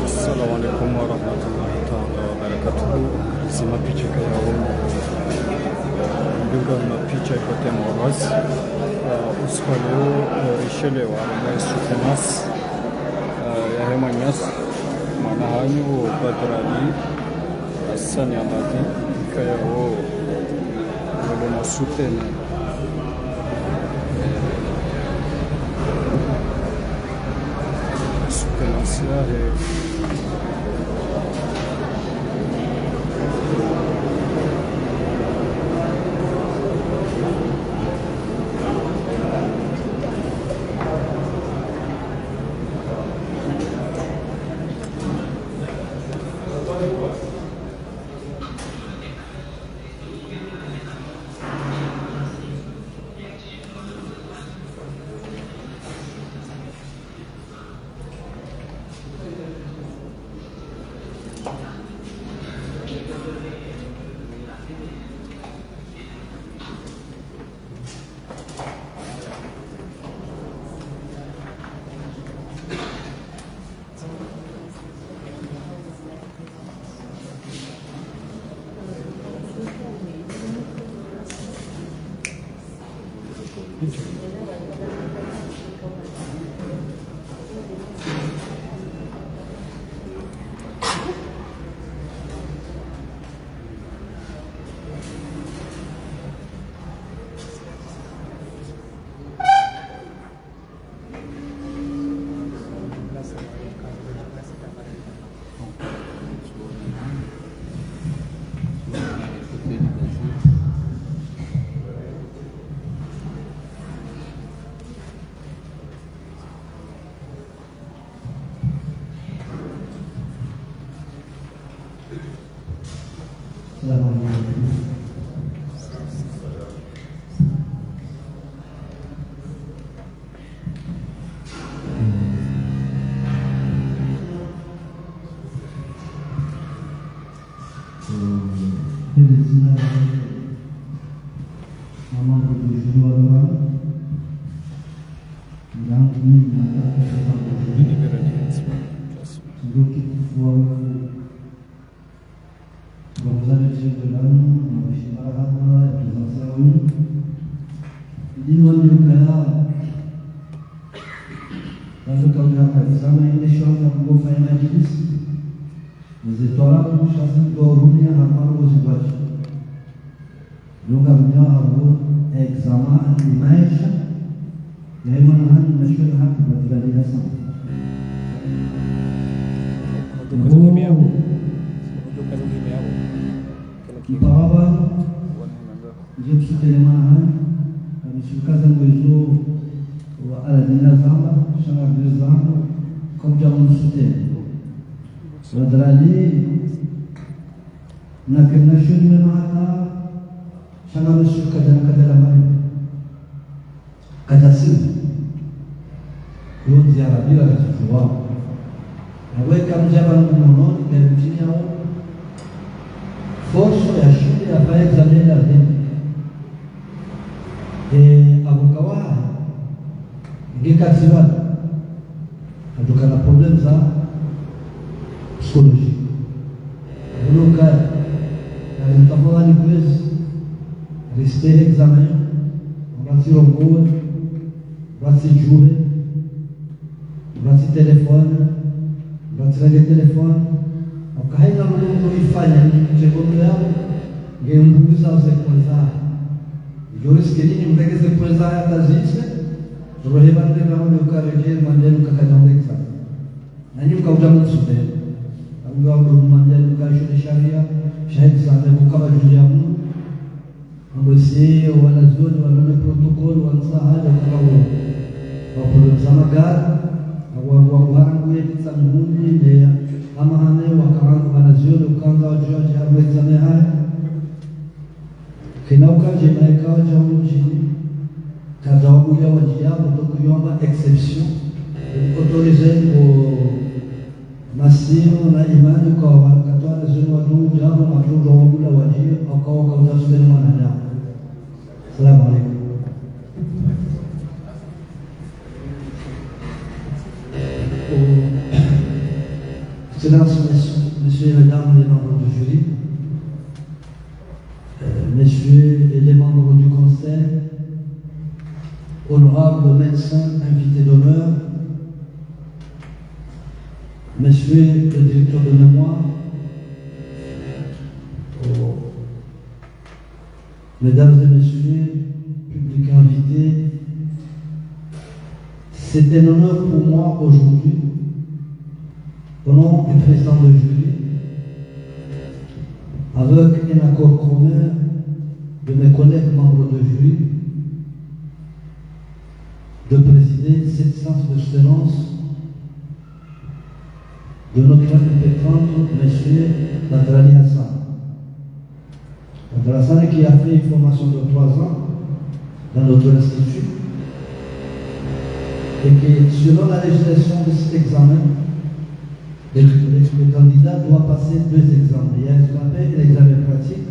Assalamualaikum warahmatullahi wabarakatuh. Sima picha kaya wangu Mbinga mapicha ikote mwaraz Usuka leo ishele wa maisukenas ya hema nyas Manahanyu badrali Asani abadi kaya wo Wale masutene Sukenas ya he Excellences, messieurs et mesdames les membres du jury, messieurs et les membres du conseil, honorables médecins invités d'honneur, messieurs le directeur de mémoire, mesdames et messieurs, public invité, c'est un honneur pour moi aujourd'hui, au nom du président de jury, avec un accord commun de mes collègues membres de jury, de présider cette séance de silence de notre impétrante, M. Badrali Hassan. Badrali Hassan qui a fait une formation de 3 ans dans notre institut et qui, selon la législation de cet examen, le candidat doit passer 2 examens. Il y a ce qu'on appelle l'examen pratique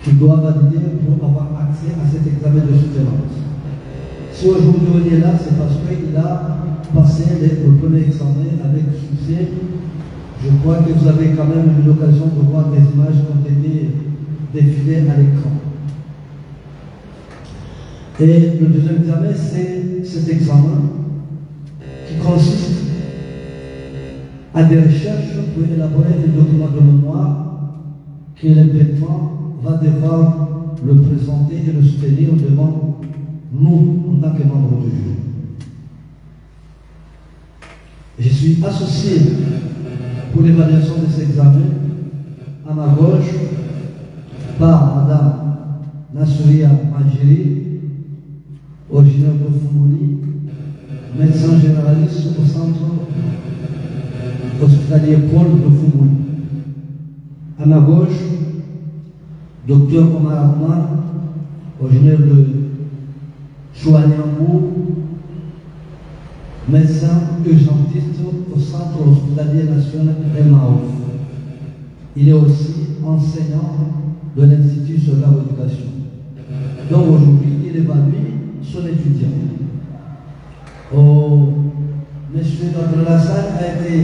qu'il doit valider pour avoir accès à cet examen de soutenance. Si aujourd'hui on est là, c'est parce qu'il a passé le premier examen avec succès. Je crois que vous avez quand même eu l'occasion de voir des images qui ont été défilées à l'écran. Et le deuxième examen, c'est cet examen qui consiste à des recherches pour élaborer des documents de mémoire que l'impétrant va devoir le présenter et le soutenir devant nous en tant que membres du jury. Je suis associé pour l'évaluation de cet examen à ma gauche par Madame Nassouria Manjiri, originaire de Foumouli, médecin généraliste au centre hospitalier Paul de Foumouli. À ma gauche, Dr Omar Ahmad, originaire de Chouaniambou, médecin urgentiste au centre hospitalier national Emmaouf. Il est aussi enseignant de l'Institut sur l'éducation. Donc aujourd'hui, il évalue son étudiant. Monsieur Dr Lassalle a été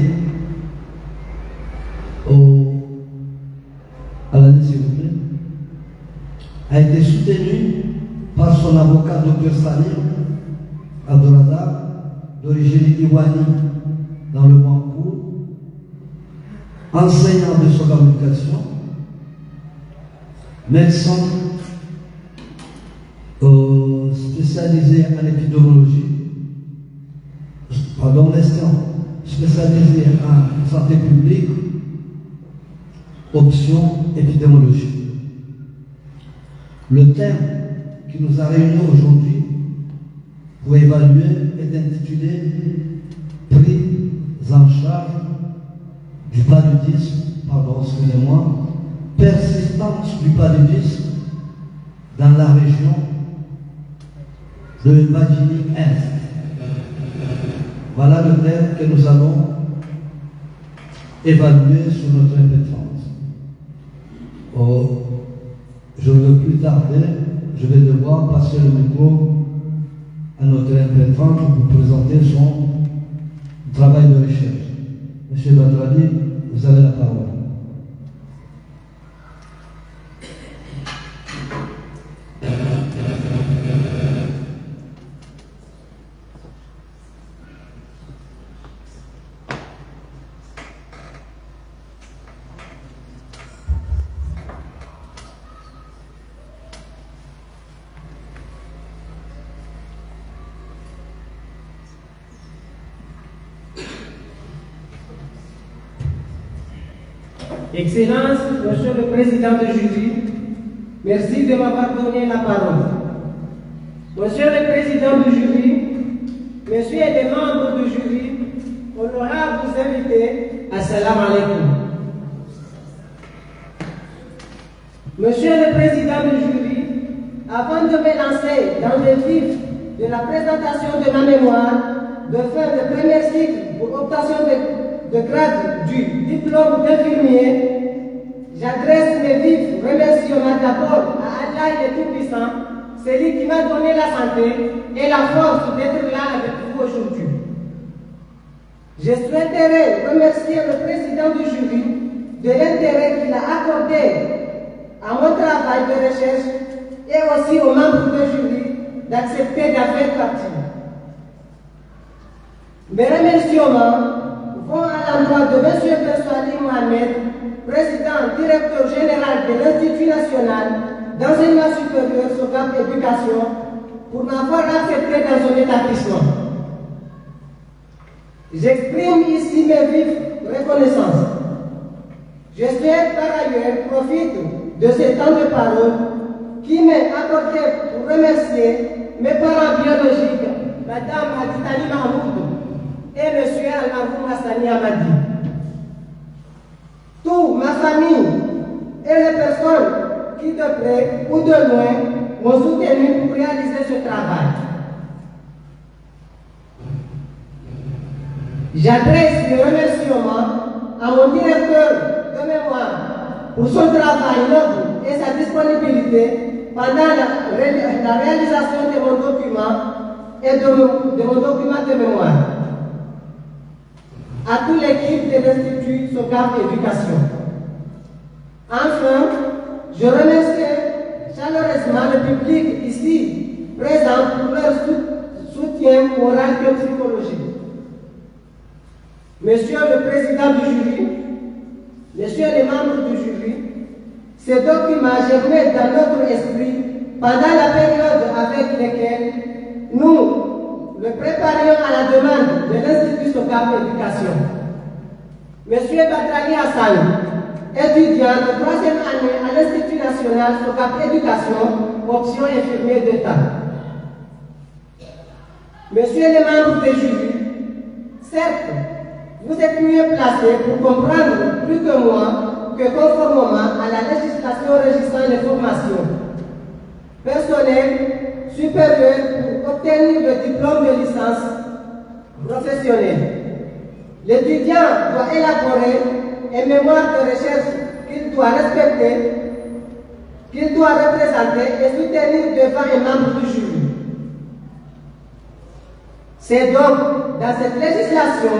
a été soutenu par son avocat Dr Salim Abdorazak, d'origine iwani dans le Bankou, enseignant de son communication, médecin spécialisé en épidémiologie, spécialisé en santé publique, option épidémiologie. Le thème qui nous a réunis aujourd'hui pour évaluer est intitulé Prise en charge du paludisme, persistance du paludisme dans la région de Magini-Est. Voilà le thème que nous allons évaluer sur notre impétrance. Je ne veux plus tarder, je vais devoir passer le micro à notre impétrante pour présenter son travail de recherche. Monsieur Badrali, vous avez la parole. Excellence, Monsieur le Président de jury, merci de m'avoir donné la parole. Monsieur le Président du jury, Messieurs les membres du jury, honorables invités, assalamu alaikum. Monsieur le Président du jury, avant de me lancer dans le vif de la présentation de ma mémoire, de faire le premier cycle pour obtention de grade du diplôme d'infirmier, j'adresse mes vifs remerciements d'abord à Allah le Tout-Puissant, celui qui m'a donné la santé et la force d'être là avec vous aujourd'hui. Je souhaiterais remercier le président du jury de l'intérêt qu'il a accordé à mon travail de recherche et aussi aux membres du jury d'accepter d'en faire partie. Mes remerciements vont à l'endroit de M. Persuadi Mohamed, président directeur général de l'Institut national d'enseignement supérieur SOCAP Éducation, pour m'avoir accepté dans son établissement. J'exprime ici mes vives reconnaissances. Je souhaite par ailleurs profiter de ce temps de parole qui m'est accordé pour remercier mes parents biologiques, Madame Aditani Mahmoud et M. Al-Marou Hassani Amadi. Toute ma famille et les personnes qui de près ou de loin m'ont soutenu pour réaliser ce travail. J'adresse mes remerciements à mon directeur de mémoire pour son travail noble et sa disponibilité pendant la réalisation de mon document et de mon document de mémoire. À toute l'équipe de l'Institut SOCAP Éducation. Enfin, je remercie chaleureusement le public ici présent pour leur soutien moral et psychologique. Monsieur le président du jury, messieurs les membres du jury, ces documents germaient dans notre esprit pendant la période avec laquelle nous le préparions à la demande de l'Institut SOCAP Éducation. Monsieur Badrali Hassan, étudiant de 3e année à l'Institut national SOCAP Éducation, option infirmier d'État. Messieurs les membres du jury, certes, vous êtes mieux placés pour comprendre plus que moi que conformément à la législation régissant les formations personnelles supérieures pour obtenir le diplôme de licence professionnelle. L'étudiant doit élaborer un mémoire de recherche qu'il doit respecter, qu'il doit représenter et soutenir devant un membre du jury. C'est donc dans cette législation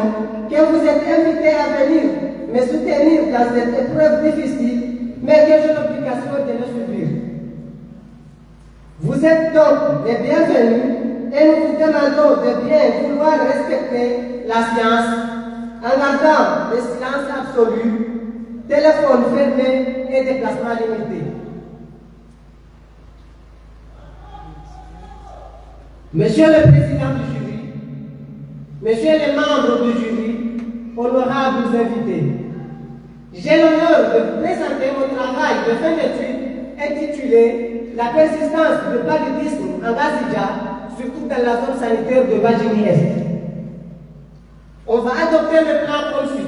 que vous êtes invités à venir me soutenir dans cette épreuve difficile, mais que j'ai l'obligation de le subir. Vous êtes donc les bienvenus et nous vous demandons de bien vouloir respecter la science en gardant le silence absolu, téléphone fermé et déplacement limité. Monsieur le président du jury, messieurs les membres du jury, honorables invités, j'ai l'honneur de vous présenter mon travail de fin d'études intitulé La persistance du paludisme en Gazidja, surtout dans la zone sanitaire de Badjini-Est. On va adopter le plan comme suit.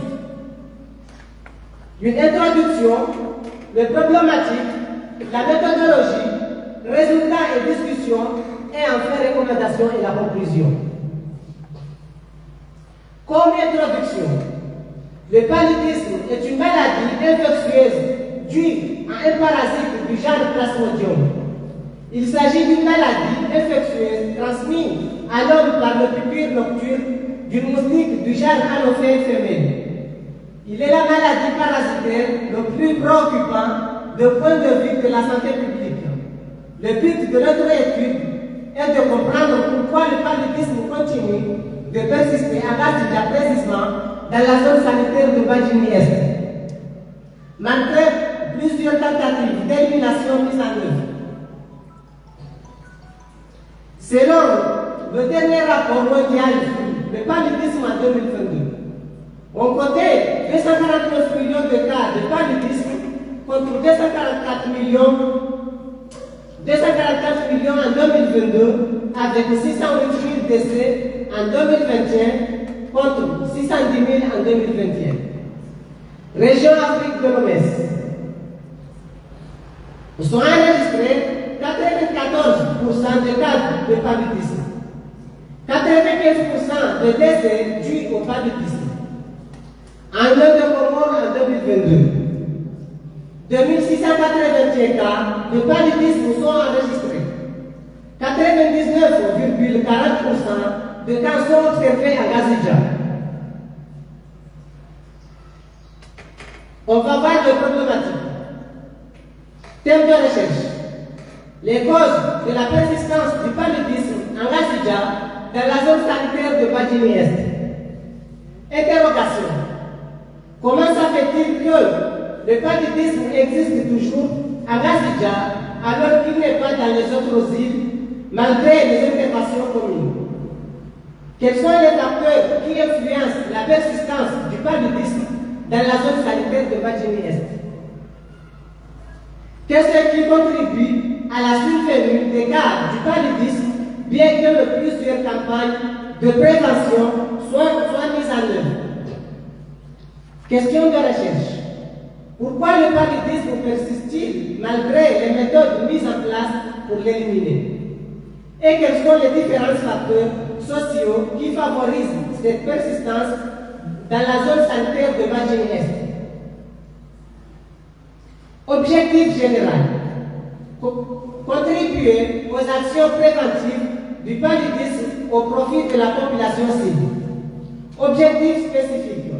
Une introduction, les problématiques, la méthodologie, résultats et discussions, et enfin recommandations et la conclusion. Comme introduction, le paludisme est une maladie infectieuse due à un parasite du genre Plasmodium. Il s'agit d'une maladie infectieuse transmise à l'homme par le piqûre nocturne d'une moustique du genre Anopheles femelle. Il est la maladie parasitaire le plus préoccupant du point de vue de la santé publique. Le but de notre étude est de comprendre pourquoi le paludisme continue de persister à cause de l'appréciation dans la zone sanitaire de Badjini-Est, malgré plusieurs tentatives d'élimination mises en œuvre. Selon le dernier rapport mondial sur le paludisme en 2022, on comptait 249 millions de cas de paludisme contre 244 millions en 2022, avec 608 000 décès en 2021 contre 610 000 en 2021. Région Afrique de l'Ouest. Sont enregistrés 94% de cas de paludisme, 95% de décès dus au paludisme. En Inde de Comores en 2022, 2681 cas de paludisme sont enregistrés. 99,40% de cas sont observés à Gazidja. On va voir deux problématiques. Thème de recherche. Les causes de la persistance du paludisme en Gassidja dans la zone sanitaire de Badjini-Est. Interrogation. Comment ça fait-il que le paludisme existe toujours en Gassidja alors qu'il n'est pas dans les autres îles malgré les interventions communes? Quels sont les facteurs qui influencent la persistance du paludisme dans la zone sanitaire de Badjini-Est? Qu'est-ce qui contribue à la survenue des cas du paludisme, bien que plusieurs campagnes de prévention soient mises en œuvre? Question de recherche. Pourquoi le paludisme persiste-t-il malgré les méthodes mises en place pour l'éliminer? Et quels sont les différents facteurs sociaux qui favorisent cette persistance dans la zone sanitaire de Badjini-Est? Objectif général. Contribuer aux actions préventives du paludisme au profit de la population cible. Objectif spécifique.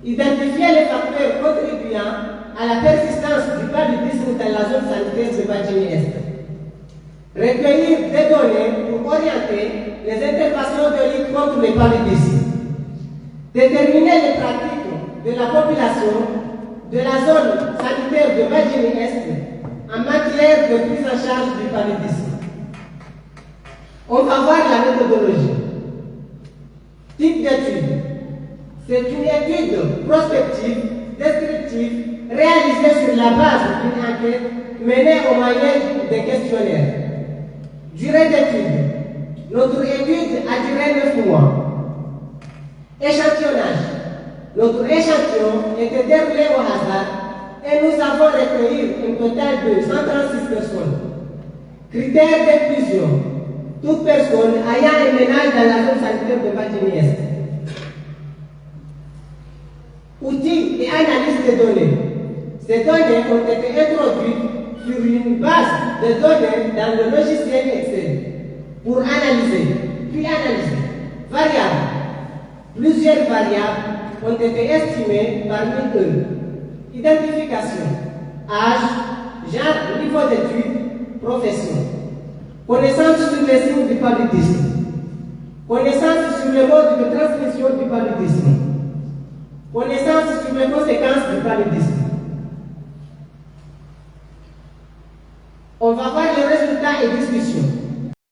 Identifier les facteurs contribuant à la persistance du paludisme dans la zone sanitaire de Badjini-Est. Recueillir des données pour orienter les interventions de lutte contre le paludisme. Déterminer les pratiques de la population de la zone sanitaire de Badjini-Est en matière de prise en charge du paludisme. On va voir la méthodologie. Type d'étude. C'est une étude prospective, descriptive, réalisée sur la base d'une enquête menée au moyen des questionnaires. Durée d'étude. Notre étude a duré 9 mois. Échantillonnage. Notre échantillon était déroulé au hasard et nous avons recueilli un total de 136 personnes. Critères d'inclusion. Toute personne ayant un ménage dans la zone sanitaire de Badjini-Est. Outils et analyse des données. Ces données ont été introduites sur une base de données dans le logiciel Excel pour analyser, puis analyser. Variables. Plusieurs variables ont été estimées parmi eux. Identification, âge, genre, niveau d'études, profession. Connaissance sur les signes du paludisme. Connaissance sur le mode de transmission du paludisme. Connaissance sur les conséquences du paludisme. On va voir les résultats et discussions.